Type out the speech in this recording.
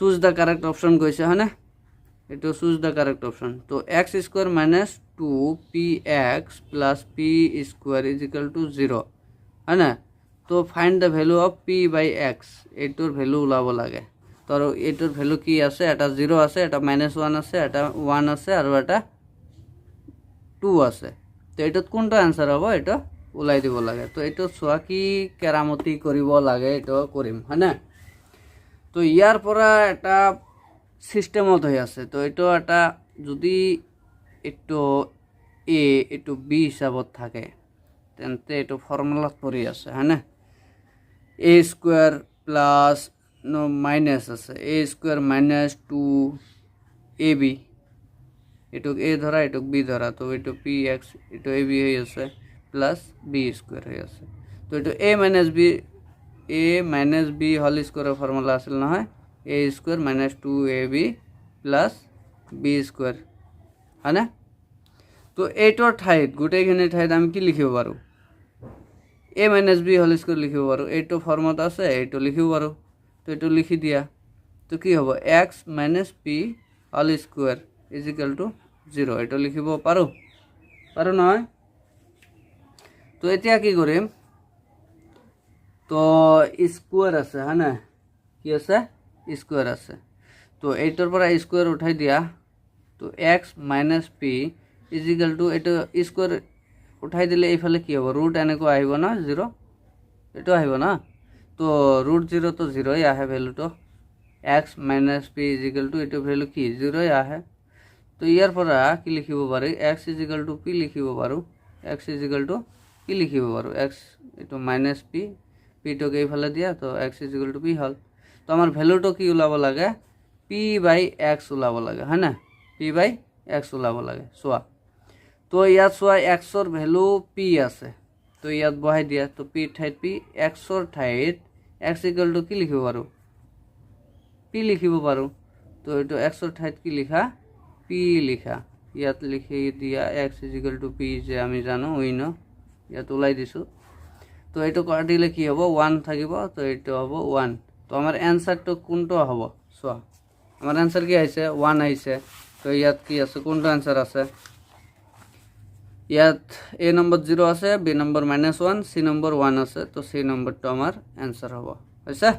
choose the correct option কৈছে হয়নে এইটো চুজ দ্য কারেক্ট অপশন তো x square minus 2px plus p square is equal to 0 হয় না তো find the value of p by x এইটোর value ওলাব লাগে তো এইটোর ভ্যালু কি আছে এটা 0 আছে এটা -1 আছে এটা 1 আছে আর এটা 2 আছে তো এটাত কোনটা आंसर হ'ব এটা ওলাই দিব লাগে তো এটা সোয়া কি কেরামতি কৰিব লাগে এটা কৰিম হয়না তো ইয়াৰ পৰা এটা সিস্টেমত হৈ আছে তো এটা এটা যদি এটো a এটো b হিসাবত থাকে তেন্তে এটো ফর্মুলাত পৰি আছে হয়না a square plus no minus আছে a স্কয়ার মাইনাস 2ab এটুক a ধরা এটুক b ধরা তো এটু px এটু ab হই আছে প্লাস b স্কয়ার হই আছে তো এটু a মাইনাস b হোল স্কয়ারের ফর্মুলা আছিল না হয় a square minus 2ab plus b square হয়না তো এইটোর ঠাইত গোটেইখিনি ঠাইত আমি কি লিখিব পাৰো a minus b whole square লিখিব পাৰো এইটো ফৰ্মত আছে এইটো লিখিব পাৰো তো এইটো লিখি দিয়া তো কি হ'ব x minus p whole square is equal to 0 এটা লিখিব পাৰো নহয় তো এতিয়া কি কৰিম তো স্কয়াৰ আছে হয়না কি আছে স্কয়াৰ আছে তো এইটোৰ পৰা স্কয়ার উঠাই দিয়া তো x minus p is equal two এটা স্কয়ার উঠাই দিলে এইফালে কি হ'ব ৰুট এনেকৈ আহিব না 0 এটো আহিব না তো ৰুট 0 তো 0 ই আহে ভ্যালুটো x minus p is equal two এটো ভ্যালু কি 0 ই আহে তো ইয়াৰ পৰা কি লিখিব পাৰি x is equal two p লিখিব পাৰো x is equal two p লিখিব পাৰো x এটো মাইনাস p p তো এইফালে দিয়া তো x is equal two p হল তো আমাৰ ভ্যালুটো কি ওলাব লাগে p বাই x ওলাব লাগে হয় না p বাই x ওলাব লাগে সোয়া তো ইয়াত সোয়া x ৰ ভ্যালু p আছে তো ইয়াত বহাই দিয়া তো p ঠাইত p x ৰ ঠাইত x ইকুয়াল টু কি লিখিব পাৰো p লিখিব পাৰো তো এটো x ৰ ঠাইত কি লিখা p লিখা ইয়াত লিখি দিয়া x is equal two p যে আমি জানো উই ন ইয়াত ওলাই দিছো তো এটো কাটিলে কি হ'ব 1 থাকিব তো এটো হ'ব 1 তো আমাৰ आंसरটো কোনটো হ'ব সোয়া আমাৰ आंसर কি আহিছে 1 আহিছে তো ইয়াত কি আছে কোনটো आंसर আছে ইয়াত a নম্বৰ 0 আছে b নম্বৰ -1 c নম্বৰ 1 আছে তো c নম্বৰটো আমাৰ आंसर হ'ব হৈছে